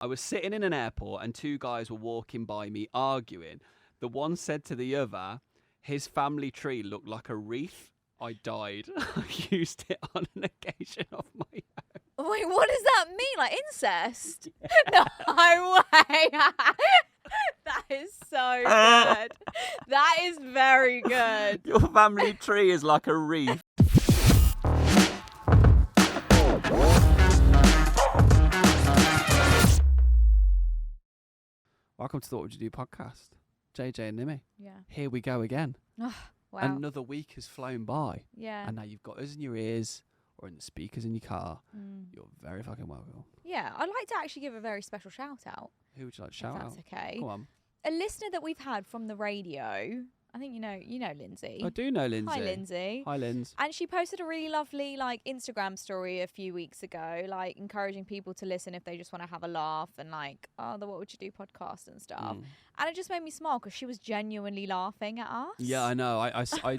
I was sitting in an airport and two guys were walking by me arguing. The one said to the other, his family tree looked like a wreath. I died. I used it on an occasion of my own. Wait, what does that mean? Like incest? Yeah. No way. That is so good. That is very good. Your family tree is like a wreath. Welcome to the What Would You Do podcast. JJ and Nimi. Yeah. Here we go again. Oh, wow. Another week has flown by. Yeah. And now you've got us in your ears or in the speakers in your car. You're very fucking welcome. Yeah. I'd like to actually give a very special shout out. Who would you like to shout out? That's okay. Go on. A listener that we've had from the radio. I think you know Lindsay. I do know Lindsay. Hi, Lindsay. Hi, Linz. And she posted a really lovely Instagram story a few weeks ago, encouraging people to listen if they just want to have a laugh and the What Would You Do podcast and stuff. And it just made me smile because she was genuinely laughing at us. Yeah, I know. I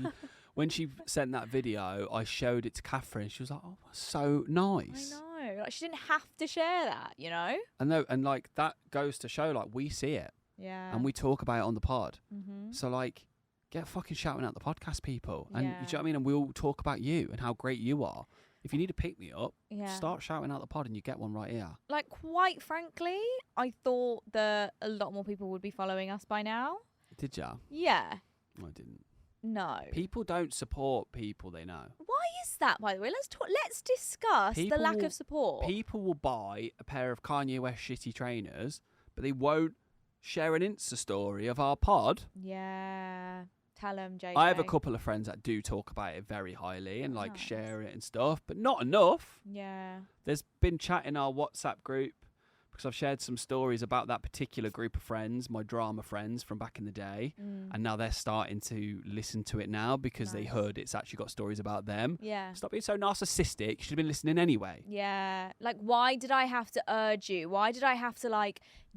when she sent that video, I showed it to Catherine. She was like, "Oh, so nice." I know. She didn't have to share that, you know. I know, and that goes to show we see it. Yeah. And we talk about it on the pod. Mm-hmm. So get fucking shouting out the podcast people. And Yeah. you know what I mean? And we'll talk about you and how great you are. If you need to pick me up, start shouting out the pod and you get one right here. Quite frankly, I thought that a lot more people would be following us by now. Did ya? Yeah. I didn't. No. People don't support people they know. Why is that, by the way? Let's discuss the lack of support. People will buy a pair of Kanye West shitty trainers, but they won't share an Insta story of our pod. Yeah. Tell them, JJ. I have a couple of friends that do talk about it very highly and share it and stuff, but not enough. Yeah. There's been chat in our WhatsApp group because I've shared some stories about that particular group of friends, my drama friends from back in the day, and now they're starting to listen to it now because they heard it's actually got stories about them. Yeah. Stop being so narcissistic. You should have been listening anyway. Yeah. Why did I have to urge you? Why did I have to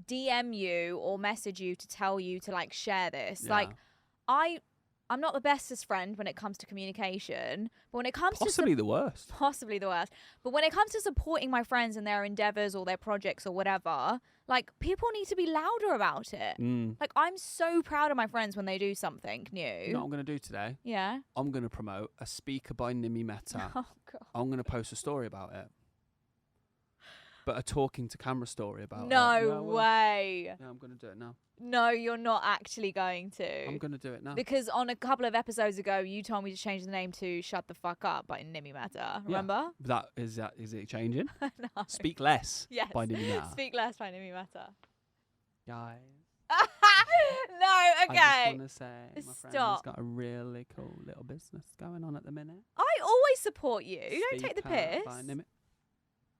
DM you or message you to tell you to share this? Yeah. I'm not the bestest friend when it comes to communication, but when it comes Possibly the worst. Possibly the worst. But when it comes to supporting my friends in their endeavors or their projects or whatever, people need to be louder about it. I'm so proud of my friends when they do something new. You know what I'm going to do today? Yeah. I'm going to promote a speaker by Nimi Meta. Oh, God. I'm going to post a story about it. But a talking to camera story about it. No way. Yeah, I'm going to do it now. No, you're not actually going to. I'm going to do it now. Because on a couple of episodes ago, you told me to change the name to Shut the Fuck Up by Nimi Meta. Remember? Is it changing? No. Speak Less Yes. by Nimi Meta. Speak Less by Nimi Meta. Guys. No, okay. I just want to say my friend's Stop. got a really cool little business going on at the minute. I always support you. You don't take the Speak piss. by Nimi.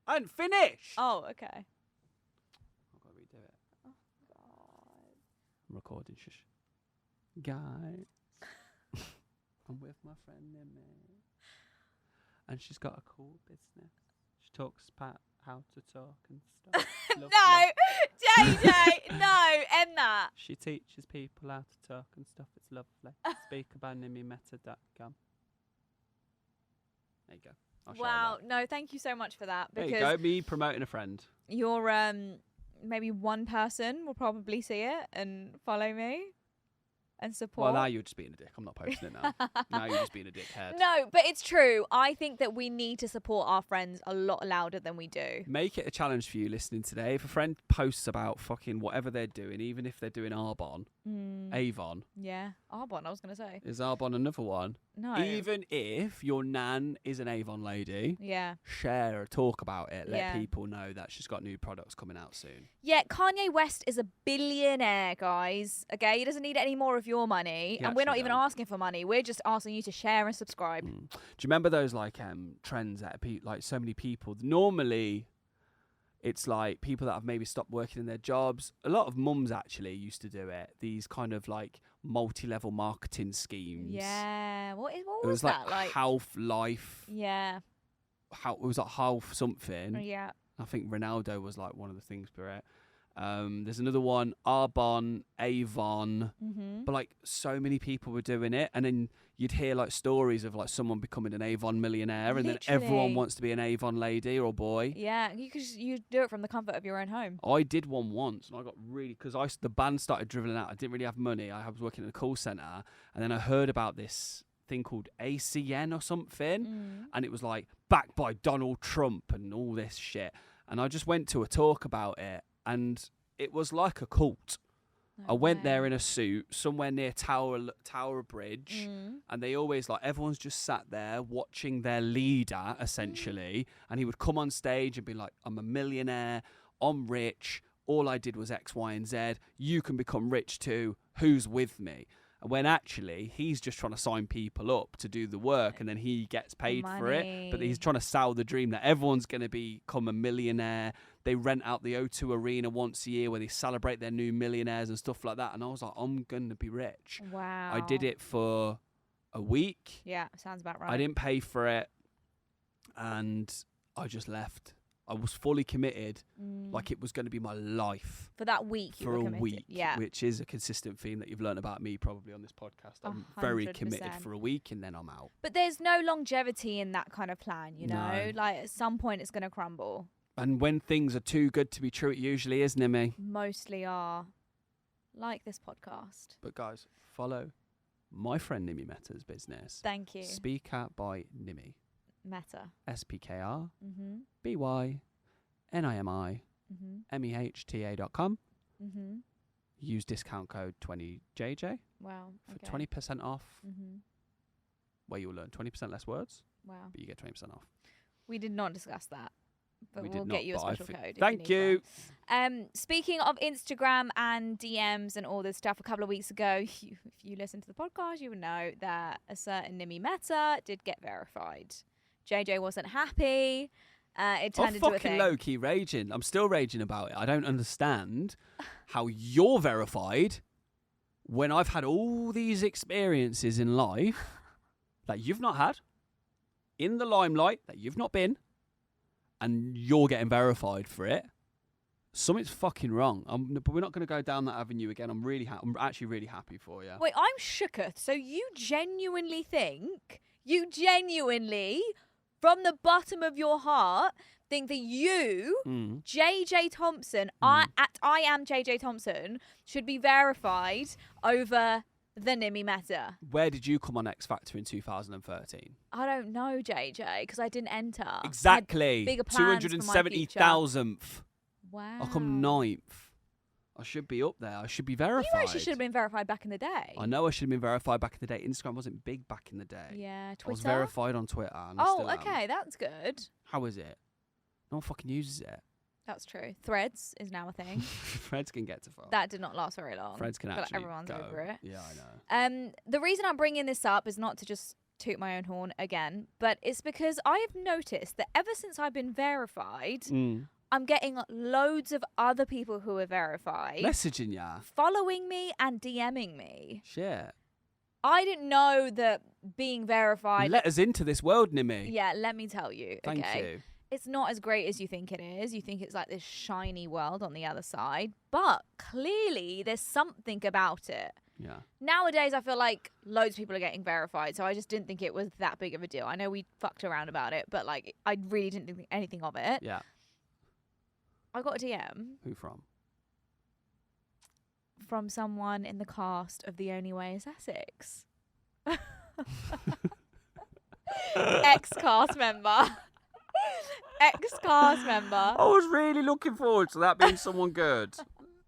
I didn't finish. Oh, okay. I've got to redo it. Oh, God. I'm recording. Shush. Guys. I'm with my friend Nimi. And she's got a cool business. She talks about how to talk and stuff. No, JJ, no, end that. She teaches people how to talk and stuff. It's lovely. Speak about nimimeta.com. There you go. I'll share Wow, that. no, thank you so much for that. There Because you go. Me promoting a friend. you're maybe one person will probably see it and follow me and support. Well, now you're just being a dick. I'm not posting it now. Now you're just being a dickhead. No, but it's true. I think that we need to support our friends a lot louder than we do. Make it a challenge for you listening today. If a friend posts about fucking whatever they're doing, even if they're doing Arbonne, Avon. Yeah, Arbonne, I was going to say. Is Arbonne another one? No. Even if your nan is an Avon lady, Yeah. share or talk about it. Let Yeah. people know that she's got new products coming out soon. Yeah, Kanye West is a billionaire, guys. Okay, he doesn't need any more of your money. He And we're not actually even don't. asking for money. We're just asking you to share and subscribe. Do you remember those trends that so many people normally it's people that have maybe stopped working in their jobs. A lot of mums actually used to do it. These kind of multi-level marketing schemes. Yeah. What It was was that? health, life. Yeah. It was health something. Yeah. I think Ronaldo was one of the things for it. There's another one, Arbonne, Avon. Mm-hmm. But like so many people were doing it, and then you'd hear like stories of like someone becoming an Avon millionaire, and then everyone Literally. wants to be an Avon lady or boy. Yeah, you do it from the comfort of your own home. I did one once, and I got really, because the band started dribbling out. I didn't really have money. I was working in a call center, and then I heard about this thing called ACN or something, and it was like backed by Donald Trump and all this shit. And I just went to a talk about it, and it was like a cult. I went there in a suit somewhere near Tower Bridge, and they always like everyone's just sat there watching their leader essentially, and he would come on stage and be like, "I'm a millionaire, I'm rich, all I did was X, Y, and Z. You can become rich too. Who's with me?" And when actually he's just trying to sign people up to do the work, and then he gets paid for it. But he's trying to sell the dream that everyone's going to become a millionaire. They rent out the O2 Arena once a year where they celebrate their new millionaires and stuff like that. And I was like, I'm going to be rich. Wow. I did it for a week. Yeah, sounds about right. I didn't pay for it, and I just left. I was fully committed, like it was going to be my life. For that week, you were committed. For a week, yeah. which is a consistent theme that you've learned about me probably on this podcast. I'm very committed for a week, and then I'm out. But there's no longevity in that kind of plan, you know? No. Like, at some point, it's going to crumble. And when things are too good to be true, it usually is, Nimi. Mostly are. Like this podcast. But guys, follow my friend Nimi Meta's business. Thank you. Speak Out by Nimi. Meta. SPKR. Mm-hmm. BYNIMI. MEHTA.com. Mm-hmm. Use discount code 20JJ Wow. for Okay. 20% off, Mm-hmm. where you'll learn 20% less words, Wow. but you get 20% off. We did not discuss that. But We we'll did get not, you a but I special code. Thank if you. you. Need one. Speaking of Instagram and DMs and all this stuff, a couple of weeks ago, if you listen to the podcast, you would know that a certain Nimi Meta did get verified. JJ wasn't happy. It turned into a thing. I'm fucking low-key raging. I'm still raging about it. I don't understand how you're verified when I've had all these experiences in life that you've not had, in the limelight that you've not been, and you're getting verified for it. Something's fucking wrong. But we're not going to go down that avenue again. I'm actually really happy for you. Wait, I'm shooketh. So you genuinely think, from the bottom of your heart, think that you, JJ Thompson, I am JJ Thompson, should be verified over the Nimi Meta? Where did you come on X Factor in 2013? I don't know, JJ, because I didn't enter. Exactly. Bigger plans for my future. 270,000th. Wow. I come 9th. I should be up there. I should be verified. You actually should have been verified back in the day. I know I should have been verified back in the day. Instagram wasn't big back in the day. Yeah, Twitter. I was verified on Twitter. And I still am. Okay, that's good. How is it? No one fucking uses it. That's true. Threads is now a thing. Threads can get to far. That did not last very long. Threads can I feel actually like everyone's go. over it. Yeah, I know. The reason I'm bringing this up is not to just toot my own horn again, but it's because I have noticed that ever since I've been verified, I'm getting loads of other people who are verified messaging ya, following me and DMing me. Shit. I didn't know that being verified. Let us into this world, Nimi. Yeah, let me tell you. Thank okay? you. It's not as great as you think it is. You think it's like this shiny world on the other side, but clearly there's something about it. Yeah. Nowadays, I feel like loads of people are getting verified, so I just didn't think it was that big of a deal. I know we fucked around about it, but like I really didn't think anything of it. Yeah. I got a DM. Who from? From someone in the cast of The Only Way is Essex. Ex-cast member. Ex-cast member. I was really looking forward to that being someone good.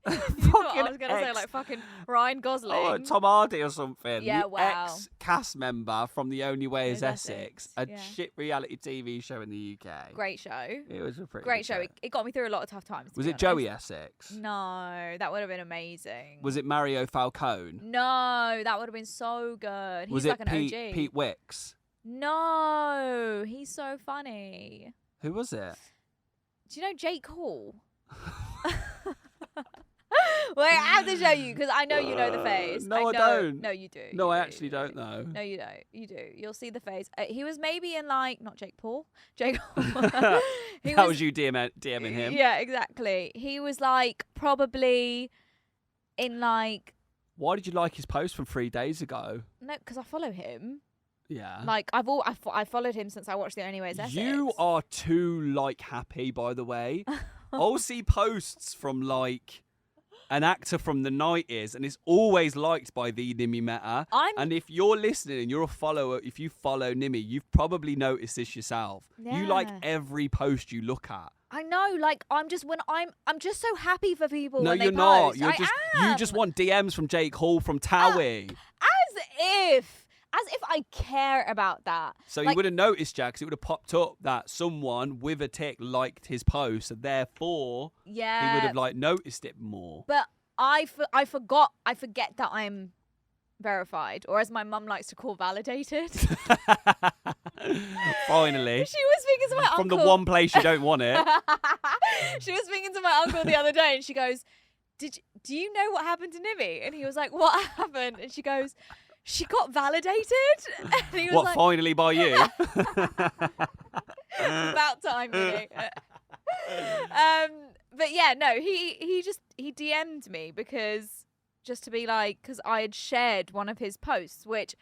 You thought I was going to say like fucking Ryan Gosling. Oh, Tom Hardy or something. Yeah, the wow. ex-cast member from The Only Way is Essex. A yeah. shit reality TV show in the UK. Great show. It was a pretty Great good show. It got me through a lot of tough times. Was to it be Joey honest. Essex? No, that would have been amazing. Was it Mario Falcone? No, that would have been so good. He's Was like it an OG. Pete Wicks? No, he's so funny. Who was it? Do you know Jake Hall? Wait, I have to show you because I know you know the face. No, I don't. No, you do. No, I actually don't know. No, you don't. You do. You'll see the face. He was maybe in like, not Jake Paul. Jake. That was you DMing him. Yeah, exactly. He was like probably in like. Why did you like his post from 3 days ago? No, because I follow him. Yeah. Like I followed him since I watched The Only Way Is Essex. You are too like happy, by the way. I'll see posts from like an actor from the 90s, and it's always liked by the Nimi Meta. And if you're listening and you're a follower, if you follow Nimi, you've probably noticed this yourself. Yeah. You like every post you look at. I know, like I'm just so happy for people. No, when you're they not. post. You just want DMs from Jake Hall from Towie. As if I care about that. So you would have noticed, Jack, 'cause it would have popped up that someone with a tick liked his post, and therefore he would have like noticed it more. But I forget that I'm verified, or as my mum likes to call, validated. Finally. She was speaking to my uncle. From the one place you don't want it. She was speaking to my uncle the other day, and she goes, do you know what happened to Nimi? And he was like, what happened? And she goes, she got validated. And he was what, like, finally by you? About time, really. But yeah, no, he DM'd me because I had shared one of his posts, which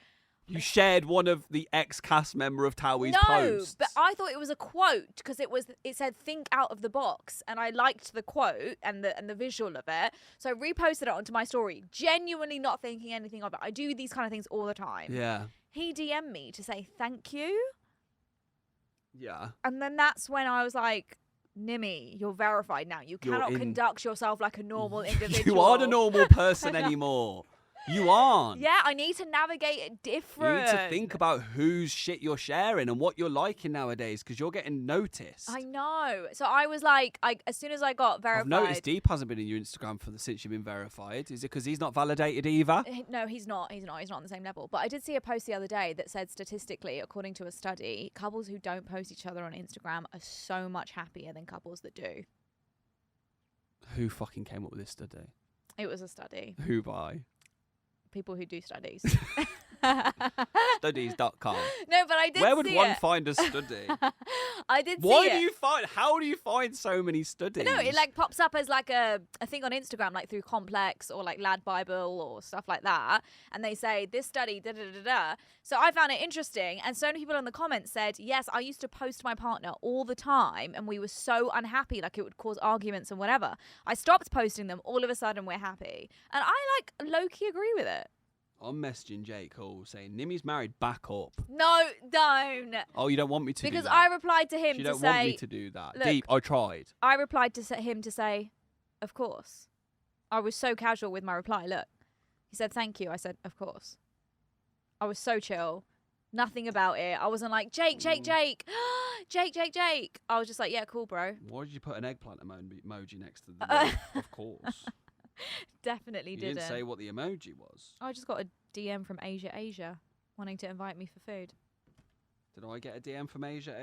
you shared one of the ex-cast member of Towie's posts. But I thought it was a quote because it said "think out of the box," and I liked the quote and the visual of it, so I reposted it onto my story, genuinely not thinking anything of it. I do these kind of things all the time. Yeah. He DM'd me to say thank you. Yeah. And then that's when I was like, Nimi, you're verified now. You cannot conduct yourself like a normal individual. You aren't a normal person anymore. You aren't. Yeah, I need to navigate it different. You need to think about whose shit you're sharing and what you're liking nowadays, because you're getting noticed. I know. So I was like, as soon as I got verified. I've noticed Deep hasn't been in your Instagram since you've been verified. Is it because he's not validated either? No, he's not. He's not on the same level. But I did see a post the other day that said statistically, according to a study, couples who don't post each other on Instagram are so much happier than couples that do. Who fucking came up with this study? It was a study. Who by? People who do studies. Studies.com. No, but I did see it. Where would one find a study? I did see it. How do you find so many studies? No, it like pops up as like a thing on Instagram, like through Complex or like Lad Bible or stuff like that. And they say, this study, da-da-da-da. So I found it interesting. And so many people in the comments said, yes, I used to post my partner all the time. And we were so unhappy, like it would cause arguments and whatever. I stopped posting them. All of a sudden, we're happy. And I like low-key agree with it. I'm messaging Jake Hall saying, Nimi's married, back up. No, don't. Oh, you don't want me to do that? Because I replied to him you to don't say... want me to do that. Look, Deep, I tried. I replied to him to say, of course. I was so casual with my reply. Look, he said, thank you. I said, of course. I was so chill. Nothing about it. I wasn't like, Jake. Jake. I was just like, yeah, cool, bro. Why did you put an eggplant emoji next to the word? Of course. Definitely didn't. You didn't say what the emoji was. I just got a DM from Asia, wanting to invite me for food. Did I get a DM from Asia?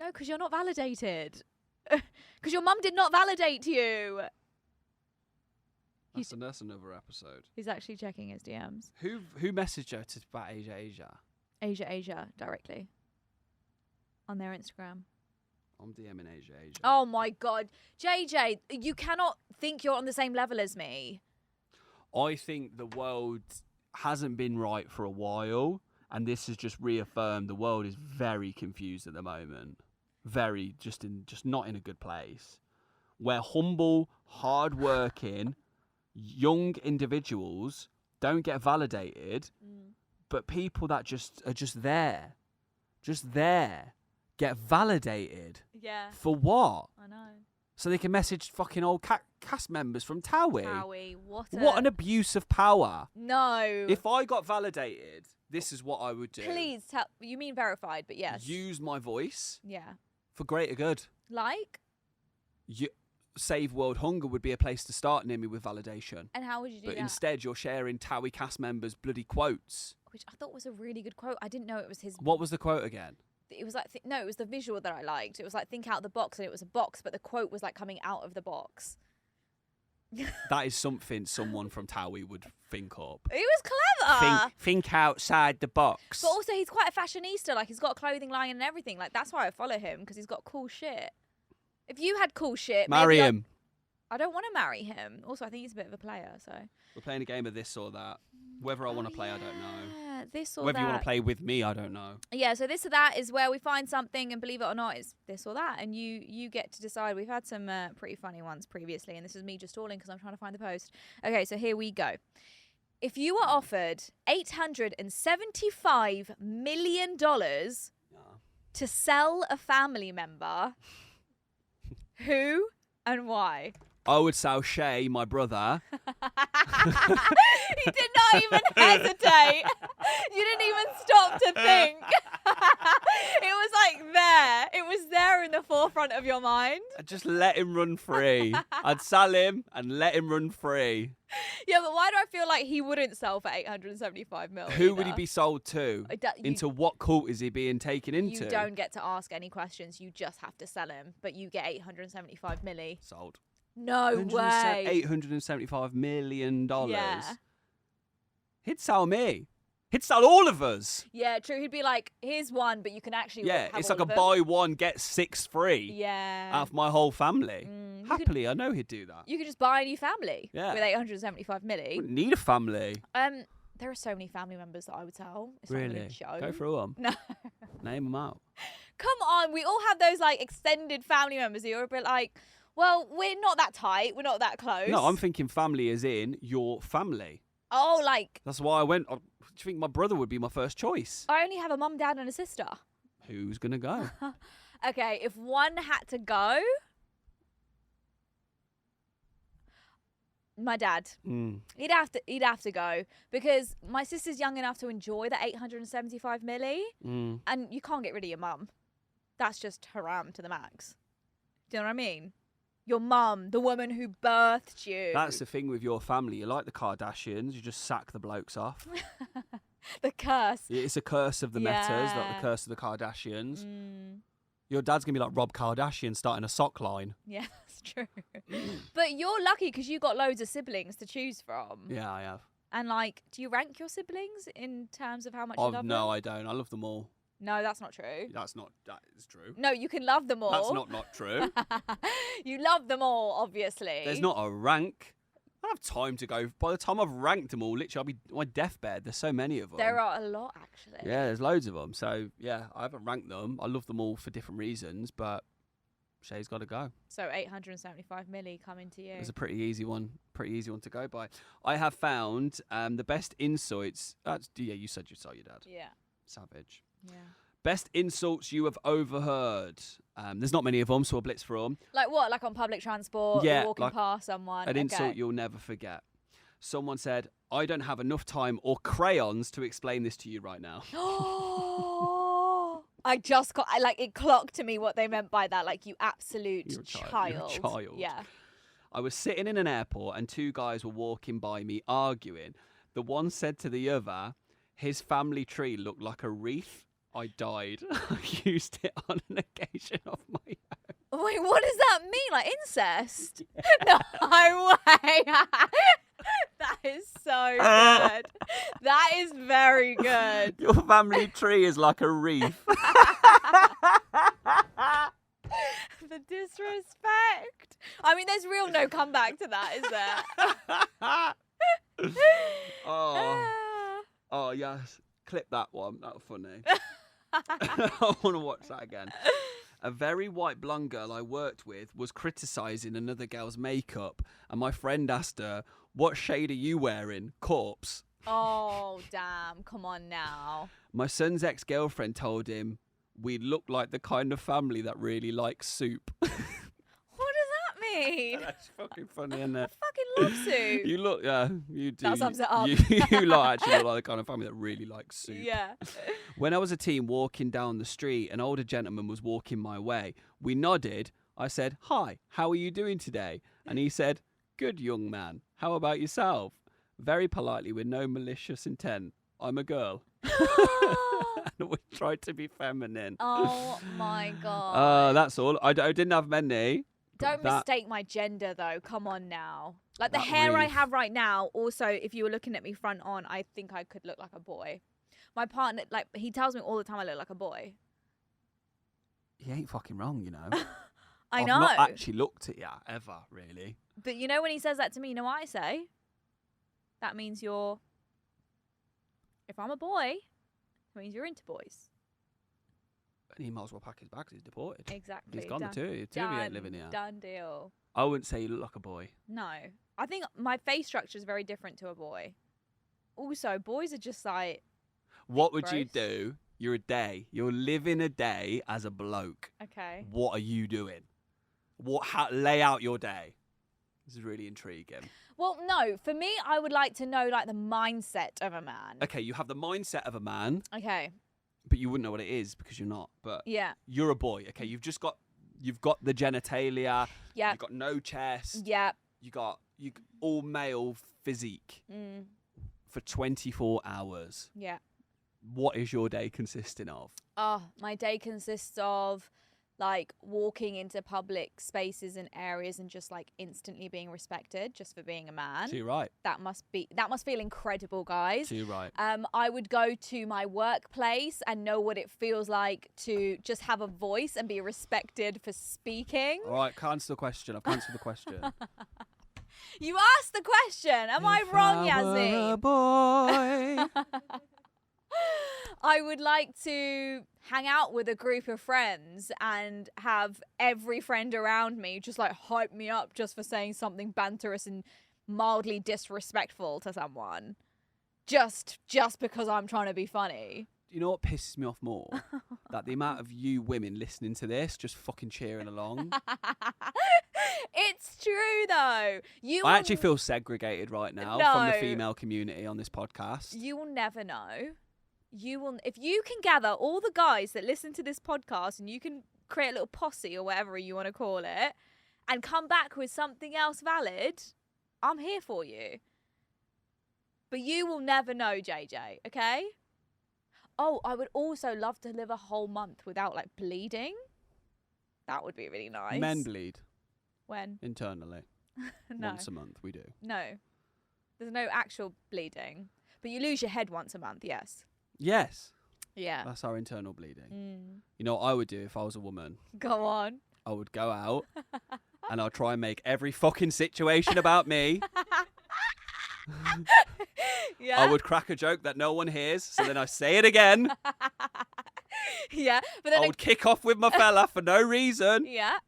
No, because you're not validated. Because your mum did not validate you. That's another episode. He's actually checking his DMs. Who messaged her about Asia? Asia, directly. On their Instagram. I'm DMing Asia. Oh my God. JJ, you cannot think you're on the same level as me. I think the world hasn't been right for a while, and this has just reaffirmed the world is very confused at the moment. Very, just not in a good place. Where humble, hard-working, young individuals don't get validated, but people that are just there, get validated. Yeah. For what? I know. So they can message fucking old cast members from Towie. Towie, what an abuse of power. No. If I got validated, this is what I would do. Please tell. You mean verified, but yes. Use my voice. Yeah. For greater good. Like? Save World Hunger would be a place to start, Nimi, with validation. And how would you do that? But instead, you're sharing Towie cast members' bloody quotes. Which I thought was a really good quote. I didn't know it was his. What was the quote again? It was like, no, it was the visual that I liked. It was like, think out of the box, and it was a box, but the quote was like coming out of the box. That is something someone from Towie would think up. He was clever. Think outside the box. But also, he's quite a fashionista. Like, he's got a clothing line and everything. Like, that's why I follow him, because he's got cool shit. If you had cool shit, Marry him. I don't want to marry him. Also, I think he's a bit of a player, so. We're playing a game of this or that. Whether I want to play, I don't know. This or Whether that. you want to play with me, I don't know. Yeah, so this or that is where we find something, and believe it or not, it's this or that, and you get to decide. We've had some pretty funny ones previously, and this is me just stalling because I'm trying to find the post. Okay, so here we go. If you were offered $875 million to sell a family member, who and why? I would sell Shay, my brother. He did not even hesitate. You didn't even stop to think. It was like there. It was there in the forefront of your mind. I'd just let him run free. I'd sell him and let him run free. Yeah, but why do I feel like he wouldn't sell for 875 mil? Who would he be sold to? Into You what cult is he being taken into? don't get to ask any questions. You just have to sell him. But you get 875 milli. Sold. No way. $875 million. Yeah. He'd sell me. He'd sell all of us. Yeah, true. He'd be like, here's one, but you can actually Yeah, have it's all like a of them. buy one, get 6 free. Yeah. Out of my whole family. You Happily, I know he'd do that. You could just buy a new family Yeah. with 875 milli. Wouldn't need a family. There are so many family members that I would tell. It's not even Really? a show. Go through them. No. Name them out. Come on, we all have those like extended family members who are a bit like, well, we're not that tight, we're not that close. No, I'm thinking family as in your family. Oh, like, That's why I went. Do you think my brother would be my first choice? I only have a mum, dad, and a sister. Who's going to go? Okay, if one had to go, my dad. He'd have to go because my sister's young enough to enjoy the 875 milli, and you can't get rid of your mum. That's just haram to the max. Do you know what I mean? Your mum, the woman who birthed you. That's the thing with your family. You're like the Kardashians. You just sack the blokes off. The curse. It's a curse of the Metas, not the curse of the Kardashians. Your dad's going to be like Rob Kardashian starting a sock line. Yeah, that's true. But you're lucky because you got loads of siblings to choose from. Yeah, I have. And like, do you rank your siblings in terms of how much you love them? No, I don't. I love them all. No, that's not true. That is true. No, you can love them all. That's not true. You love them all, obviously. There's not a rank. I don't have time to go. By the time I've ranked them all, literally, I'll be on my deathbed. There's so many of them. There are a lot, actually. Yeah, there's loads of them. So, yeah, I haven't ranked them. I love them all for different reasons, but Shay's got to go. So 875 milli coming to you. It's a pretty easy one to go by. I have found the best insults. You said you'd sell your dad. Yeah. Savage. Yeah. Best insults you have overheard. There's not many of them, so we'll blitz through them. Like what? Like on public transport? Yeah, You're walking like past someone? An insult you'll never forget. Someone said, I don't have enough time or crayons to explain this to you right now. It clocked to me what they meant by that. Like, you absolute child. You're a child. Yeah. I was sitting in an airport and 2 guys were walking by me arguing. The one said to the other, his family tree looked like a wreath. I died. I used it on an occasion of my own. Wait, what does that mean? Like incest? Yeah. No way. That is so good. That is very good. Your family tree is like a wreath. The disrespect. I mean, there's real no comeback to that, is there? Oh, yes. Clip that one. That was funny. I want to watch that again. A very white blonde girl I worked with was criticising another girl's makeup, and my friend asked her, what shade are you wearing? Corpse. Oh, damn. Come on now. My son's ex-girlfriend told him, we look like the kind of family that really likes soup. What does that mean? That's fucking funny, isn't it? I fucking love soup. You look, yeah, you do. That sums it up. You actually look like the kind of family that really likes soup. Yeah. When I was a teen walking down the street, an older gentleman was walking my way. We nodded. I said, hi, how are you doing today? And he said, good, young man. How about yourself? Very politely, with no malicious intent. I'm a girl. And we tried to be feminine. Oh, my God. That's all. I didn't have many. Don't mistake my gender, though. Come on now. Like, the hair I have right now, also, if you were looking at me front on, I think I could look like a boy. My partner, like, he tells me all the time I look like a boy. He ain't fucking wrong, you know. I know. I've not actually looked at you ever, really. But you know when he says that to me, you know what I say? That means you're... If I'm a boy, it means you're into boys. And he might as well pack his bags. He's deported. Exactly. He's gone too. He ain't living here. Done deal. I wouldn't say you look like a boy. No. I think my face structure is very different to a boy. Also, boys are just like... What would you do? You're a day. You're living a day as a bloke. Okay. What are you doing? Lay out your day. This is really intriguing. Well, no. For me, I would like to know, like, the mindset of a man. Okay, you have the mindset of a man. Okay. But you wouldn't know what it is because you're not. But yeah, you're a boy. Okay, you've got the genitalia. Yeah. You've got no chest. Yeah. You all male physique for 24 hours. Yeah. What is your day consisting of? Oh, my day consists of like walking into public spaces and areas and just like instantly being respected just for being a man. Too right. That must feel incredible, guys. Too right. I would go to my workplace and know what it feels like to just have a voice and be respected for speaking. All right, cancel the question. I've cancelled the question. You asked the question. Am I wrong, Yazzie? A boy. I would like to hang out with a group of friends and have every friend around me just like hype me up just for saying something banterous and mildly disrespectful to someone. Just because I'm trying to be funny. You know what pisses me off more? That the amount of you women listening to this just fucking cheering along. It's true though. I actually feel segregated right now from the female community on this podcast. You will never know. If you can gather all the guys that listen to this podcast and you can create a little posse or whatever you want to call it and come back with something else valid, I'm here for you. But you will never know, JJ, okay? Oh, I would also love to live a whole month without like bleeding. That would be really nice. Men bleed. When? Internally. No. Once a month, we do. No. There's no actual bleeding. But you lose your head once a month, yes. Yes. Yeah. That's our internal bleeding. You know what I would do if I was a woman? Go on. I would go out and I'll try and make every fucking situation about me. Yeah. I would crack a joke that no one hears, so then I say it again. Yeah. But then I would kick off with my fella for no reason. Yeah.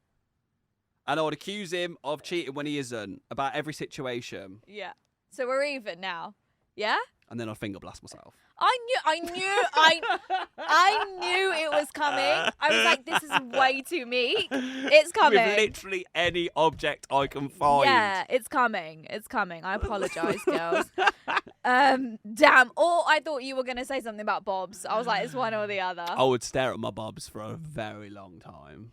And I would accuse him of cheating when he isn't, about every situation. Yeah. So we're even now. Yeah? And then I'd finger blast myself. I knew it was coming. I was like, this is way too meek. It's coming. With literally any object I can find. Yeah, it's coming. It's coming. I apologise, girls. Damn. Or I thought you were going to say something about bobs. I was like, it's one or the other. I would stare at my bobs for a very long time.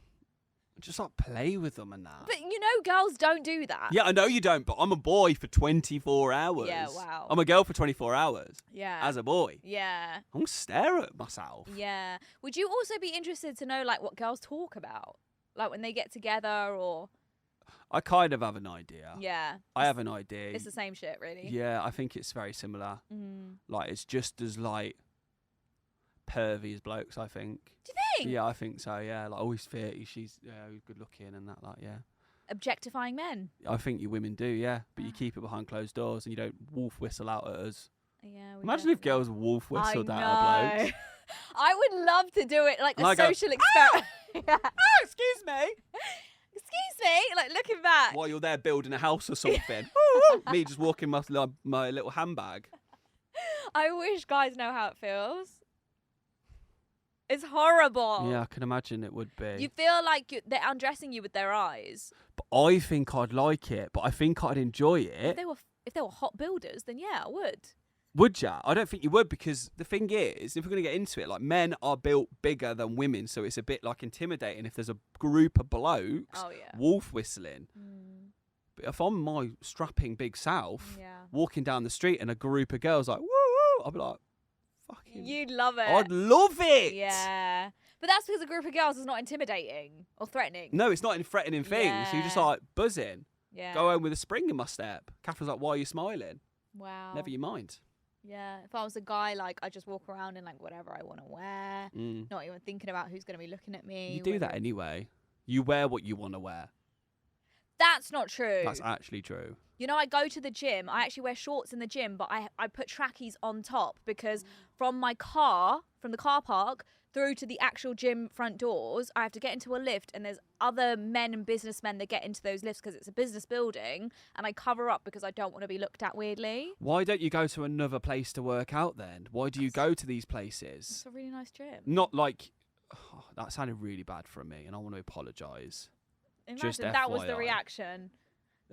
Just like play with them and that. But you know, girls don't do that. Yeah, I know you don't, but I'm a boy for 24 hours. Yeah, wow. I'm a girl for 24 hours. Yeah. As a boy. Yeah. I'm going to stare at myself. Yeah. Would you also be interested to know like what girls talk about? Like when they get together or... I kind of have an idea. Yeah. I have an idea. It's the same shit, really. Yeah, I think it's very similar. Like, it's just as, like, pervy as blokes, I think. Do you think? Yeah, I think so, yeah. Like, oh, he's 30, she's good looking and that, like, yeah. Objectifying men. I think you women do, yeah. But you keep it behind closed doors and you don't wolf whistle out at us. Yeah. Imagine if girls wolf whistled out at blokes. I would love to do it like a And I go, social experiment. Yeah. Oh, excuse me. Excuse me, like looking back. While you're there building a house or something. Me just walking my little handbag. I wish guys know how it feels. It's horrible. Yeah, I can imagine it would be. You feel like they're undressing you with their eyes. But I think I'd like it, but I think I'd enjoy it. If they were hot builders, then yeah, I would. Would ya? I don't think you would, because the thing is, if we're going to get into it, like, men are built bigger than women, so it's a bit like intimidating if there's a group of blokes wolf whistling. But if I'm my strapping big self walking down the street and a group of girls like woo woo, I'd be like, fucking. You'd love it. I'd love it. Yeah. But that's because a group of girls is not intimidating or threatening. No, it's not in threatening things. So you're just Yeah. like buzzing. Yeah. Go home with a spring in my step. Catherine's like, why are you smiling? Wow. Never you mind. Yeah. If I was a guy, like, I just walk around in like whatever I want to wear, not even thinking about who's going to be looking at me. You do that anyway. You wear what you want to wear. That's not true. That's actually true. You know, I go to the gym. I actually wear shorts in the gym, but I put trackies on top because from the car park through to the actual gym front doors, I have to get into a lift, and there's other men and businessmen that get into those lifts because it's a business building, and I cover up because I don't want to be looked at weirdly. Why don't you go to another place to work out then? Why do you go to these places? It's a really nice gym. Not like... Oh, that sounded really bad from me, and I want to apologise. Imagine that was the FYI. reaction.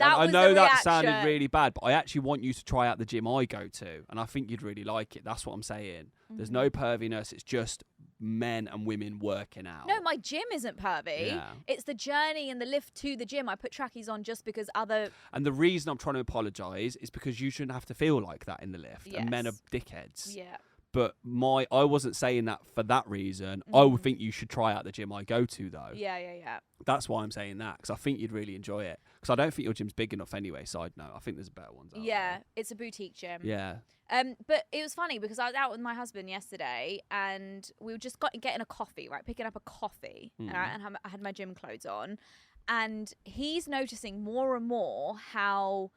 I was know the that reaction. sounded really bad, but I actually want you to try out the gym I go to, and I think you'd really like it. That's what I'm saying. There's no perviness. It's just men and women working out. No, my gym isn't pervy. Yeah. It's the journey and the lift to the gym. I put trackies on just because other... And the reason I'm trying to apologise is because you shouldn't have to feel like that in the lift. Yes. And men are dickheads. Yeah. But I wasn't saying that for that reason. I would think you should try out the gym I go to, though. Yeah. That's why I'm saying that, because I think you'd really enjoy it. Because I don't think your gym's big enough anyway, side note. I think there's better ones out there. It's a boutique gym. Yeah. But it was funny because I was out with my husband yesterday and we were just getting a coffee, right? Picking up a coffee. And I had my gym clothes on. And he's noticing more and more how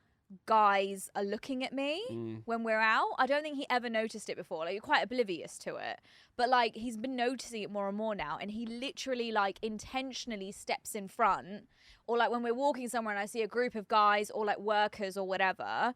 guys are looking at me when we're out. I don't think he ever noticed it before. Like, you're quite oblivious to it. But, like, he's been noticing it more and more now. And he literally, like, intentionally steps in front. Or, like, when we're walking somewhere and I see a group of guys or, like, workers or whatever,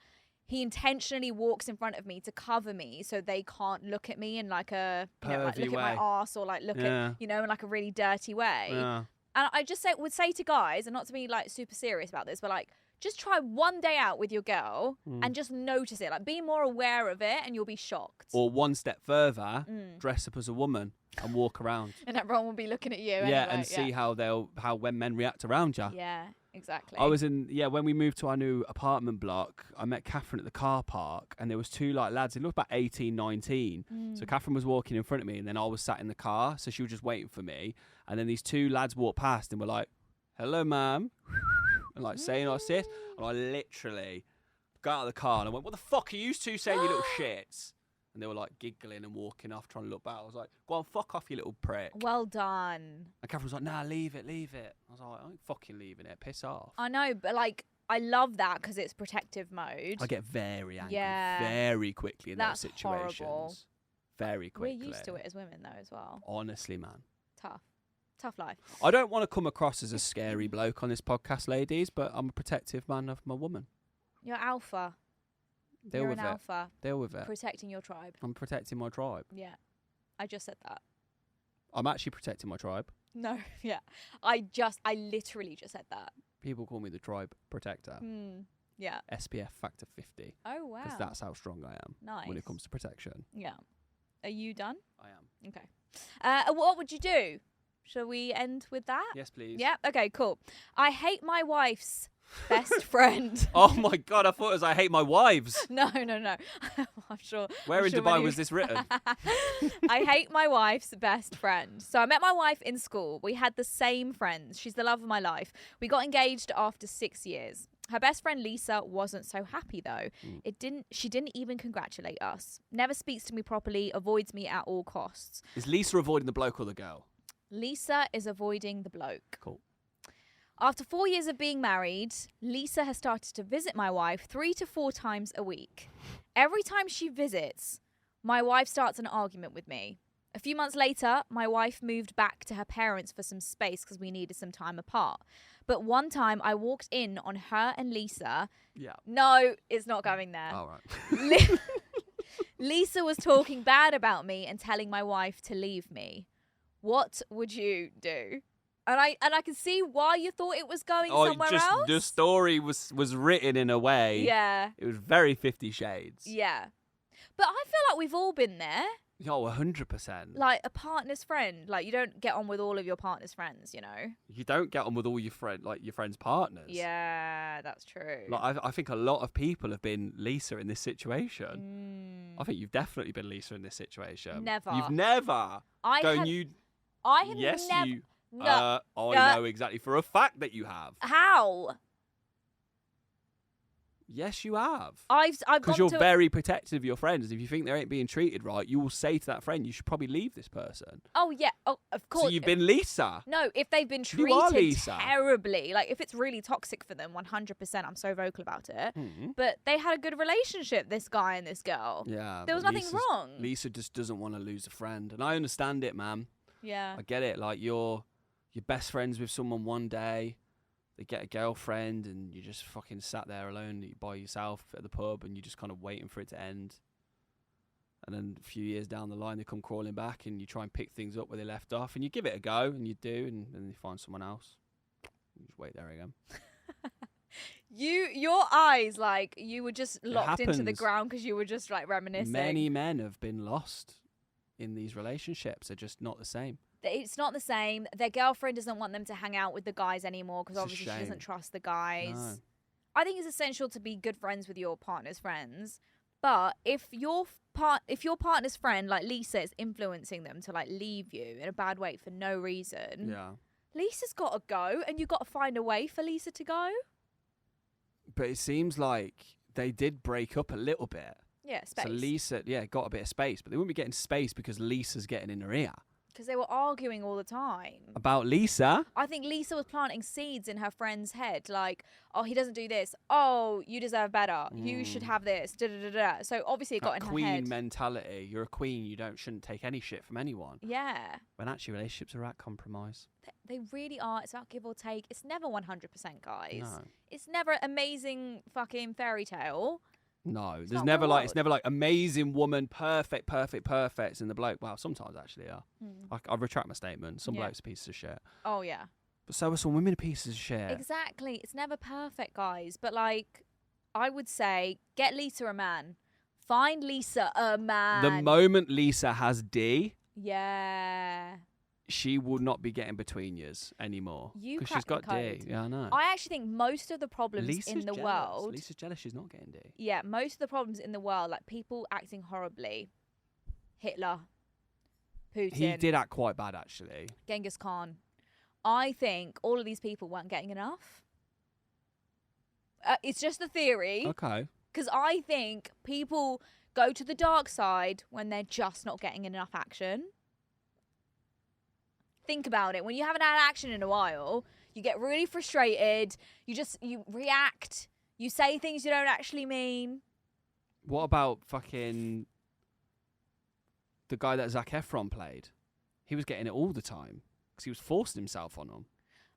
he intentionally walks in front of me to cover me so they can't look at me in, like, a, you know, like, look way. at my arse or, like, look at, you know, in, like, a really dirty way. Yeah. And I just would say to guys, and not to be, like, super serious about this, but, like, just try one day out with your girl and just notice it. Like, be more aware of it and you'll be shocked. Or one step further, dress up as a woman and walk around. And everyone will be looking at you. Yeah, anyway. and see how when men react around you. Yeah, exactly. I was when we moved to our new apartment block, I met Catherine at the car park, and there was two like lads, they looked about 18, 19. So Catherine was walking in front of me, and then I was sat in the car, so she was just waiting for me. And then these two lads walked past and were like, "Hello, ma'am." And like saying I sis, and I literally got out of the car and I went, "What the fuck are you two saying, you little shits?" And they were like giggling and walking off, trying to look back. I was like, "Go on, fuck off, you little prick." Well done. And Catherine was like, "Nah, leave it." I was like, "I ain't fucking leaving it. Piss off." I know, but like, I love that because it's protective mode. I get very angry Yeah. very quickly in That's those situations. horrible. Very quickly. We're used to it as women though as well. Honestly, man. Tough life. I don't want to come across as a scary bloke on this podcast, ladies, but I'm a protective man of my woman. You're alpha. Deal You're with an it. alpha. Deal with it. Protecting your tribe. I'm protecting my tribe. Yeah. I just said that. I'm actually protecting my tribe. No, yeah. I literally just said that. People call me the tribe protector. Yeah. SPF factor 50. Oh, wow. Because that's how strong I am Nice. when it comes to protection. Yeah. Are you done? I am. Okay. What would you do? Shall we end with that? Yes, please. Yeah. Okay, cool. I hate my wife's best friend. Oh my God, I thought it was I hate my wives. No. I'm sure. Where I'm in sure Dubai many- was this written? I hate my wife's best friend. So I met my wife in school. We had the same friends. She's the love of my life. We got engaged after 6 years. Her best friend Lisa wasn't so happy though. She didn't even congratulate us. Never speaks to me properly, avoids me at all costs. Is Lisa avoiding the bloke or the girl? Lisa is avoiding the bloke. Cool. After 4 years of being married, Lisa has started to visit my wife 3 to 4 times a week. Every time she visits, my wife starts an argument with me. A few months later, my wife moved back to her parents for some space because we needed some time apart. But one time I walked in on her and Lisa. Yeah. No, it's not going there. All right. Lisa was talking bad about me and telling my wife to leave me. What would you do? And I can see why you thought it was going somewhere else. The story was written in a way. Yeah. It was very 50 Shades. Yeah. But I feel like we've all been there. Oh, 100%. Like a partner's friend. Like, you don't get on with all of your partner's friends, you know? You don't get on with all your friends' partners. Yeah, that's true. Like I think a lot of people have been Lisa in this situation. I think you've definitely been Lisa in this situation. Never. You've never. I have Yes, never. you. No. I know exactly for a fact that you have. How? Yes, you have. I've Because gone you're to. very protective of your friends. If you think they ain't being treated right, you will say to that friend, you should probably leave this person. Oh yeah. Oh, of course. So you've been Lisa. No, if they've been You are treated Lisa. terribly, like if it's really toxic for them, 100%, I'm so vocal about it. But they had a good relationship, this guy and this girl. Yeah. There was but nothing wrong. Lisa just doesn't want to lose a friend. And I understand it, man. Yeah. I get it. Like you're best friends with someone one day, they get a girlfriend, and you just fucking sat there alone by yourself at the pub, and you're just kind of waiting for it to end. And then a few years down the line, they come crawling back, and you try and pick things up where they left off, and you give it a go, and you do, and then you find someone else. You just wait there again. Your eyes, like you were just locked into the happens. ground because you were just like reminiscing. Many men have been lost in these relationships. They're just not the same. It's not the same. Their girlfriend doesn't want them to hang out with the guys anymore because It's a obviously she shame. doesn't trust the guys. No. I think it's essential to be good friends with your partner's friends. But if your partner's friend, like Lisa, is influencing them to like leave you in a bad way for no reason, Yeah. Lisa's got to go, and you've got to find a way for Lisa to go. But it seems like they did break up a little bit. Yeah, space. So Lisa, got a bit of space, but they wouldn't be getting space because Lisa's getting in her ear. Because they were arguing all the time. About Lisa? I think Lisa was planting seeds in her friend's head, like, oh, he doesn't do this. Oh, you deserve better. You should have this. Da, da, da, da. So obviously it got in her queen head. mentality. You're a queen. You shouldn't take any shit from anyone. Yeah. When actually relationships are at compromise. They really are. It's about give or take. It's never 100%, guys. No. It's never amazing fucking fairy tale. No, It's there's not never the like it's world. never like amazing woman, perfect, in the bloke. Well, sometimes actually, yeah. I retract my statement. Some Yeah. blokes are pieces of shit, Oh, yeah. but so are some women pieces of shit. Exactly. It's never perfect, guys. But, like, I would say get Lisa a man. Find Lisa a man. The moment Lisa has D, Yeah. she will not be getting between yous anymore You because she's cracked got the D. code. Yeah, I know. I actually think most of the problems Lisa's in the jealous. world. Lisa's jealous. She's not getting D. Yeah, most of the problems in the world, like people acting horribly. Hitler. Putin. He did act quite bad actually. Genghis Khan. I think all of these people weren't getting enough. It's just a theory. Okay. Because I think people go to the dark side when they're just not getting enough action. Think about it. When you haven't had action in a while, you get really frustrated. You react. You say things you don't actually mean. What about fucking the guy that Zac Efron played? He was getting it all the time because he was forcing himself on them.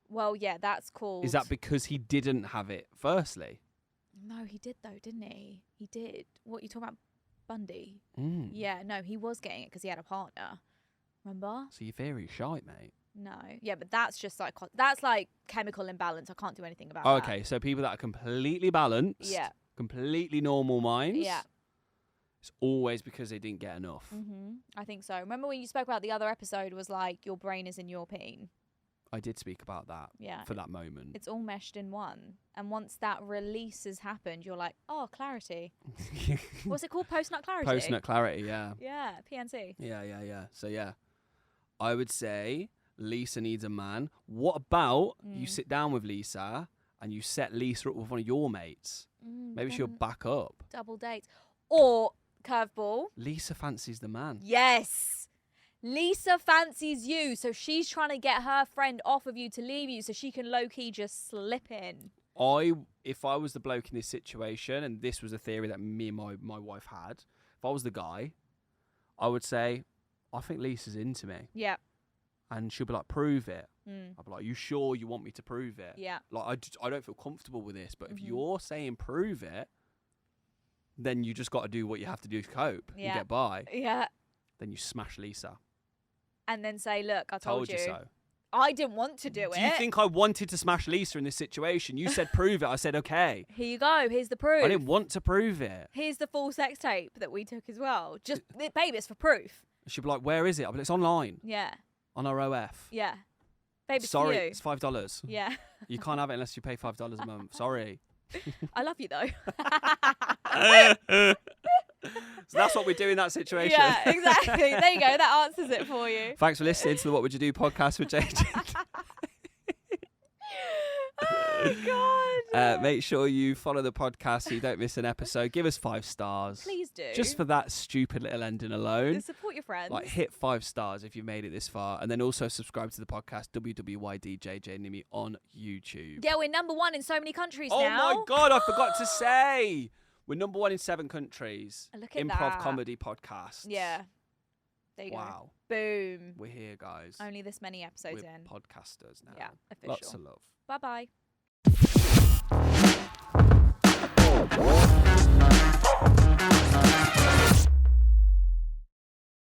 Well, yeah, that's called... Is that because he didn't have it firstly? No, he did though, didn't he? He did. What, you talking about Bundy? Mm. Yeah, no, he was getting it because he had a partner. Remember? So your theory's shite, mate. No. Yeah, but that's just like... That's like chemical imbalance. I can't do anything about that. Okay, so people that are completely balanced, Yeah. completely normal minds, Yeah. it's always because they didn't get enough. I think so. Remember when you spoke about the other episode was like, your brain is in your peen? I did speak about that Yeah. for that moment. It's all meshed in one. And once that release has happened, you're like, oh, clarity. What's it called? Post-nut clarity? Post-nut clarity, yeah. Yeah, PNC. Yeah. So, yeah. I would say Lisa needs a man. What about you sit down with Lisa and you set Lisa up with one of your mates? Maybe she'll back up. Double dates. Or, curveball. Lisa fancies the man. Yes. Lisa fancies you, so she's trying to get her friend off of you to leave you so she can low-key just slip in. If I was the bloke in this situation, and this was a theory that me and my wife had, if I was the guy, I would say, I think Lisa's into me. Yeah. And she'll be like, prove it. I'll be like, you sure you want me to prove it? Yeah. Like, I don't feel comfortable with this, but if you're saying prove it, then you just got to do what you have to do to cope and get by. Yeah. Then you smash Lisa. And then say, look, I told you. so. I didn't want to do it. Do you think I wanted to smash Lisa in this situation? You said prove it. I said, okay. Here you go. Here's the proof. I didn't want to prove it. Here's the full sex tape that we took as well. Just, babe, it's for proof. She'd be like, where is it? I'll be like, it's online. Yeah. On our OF. Yeah. Babe, it's Sorry, for you. it's $5. Yeah. You can't have it unless you pay $5 a month. Sorry. I love you, though. So that's what we do in that situation. Yeah, exactly. There you go. That answers it for you. Thanks for listening to the What Would You Do podcast with JJ. Oh, God. Make sure you follow the podcast so you don't miss an episode. Give us 5 stars. Please do. Just for that stupid little ending alone. Support your friends. Like, hit 5 stars if you've made it this far. And then also subscribe to the podcast, WWYD JJ Nimi on YouTube. Yeah, we're number 1 in so many countries Oh now. my God, I forgot to say. We're number 1 in 7 countries. Look at Improv that. comedy podcasts. Yeah. There you Wow. go. Boom. We're here, guys. Only this many episodes We're in. podcasters now. Yeah, official. Lots of love. Bye-bye.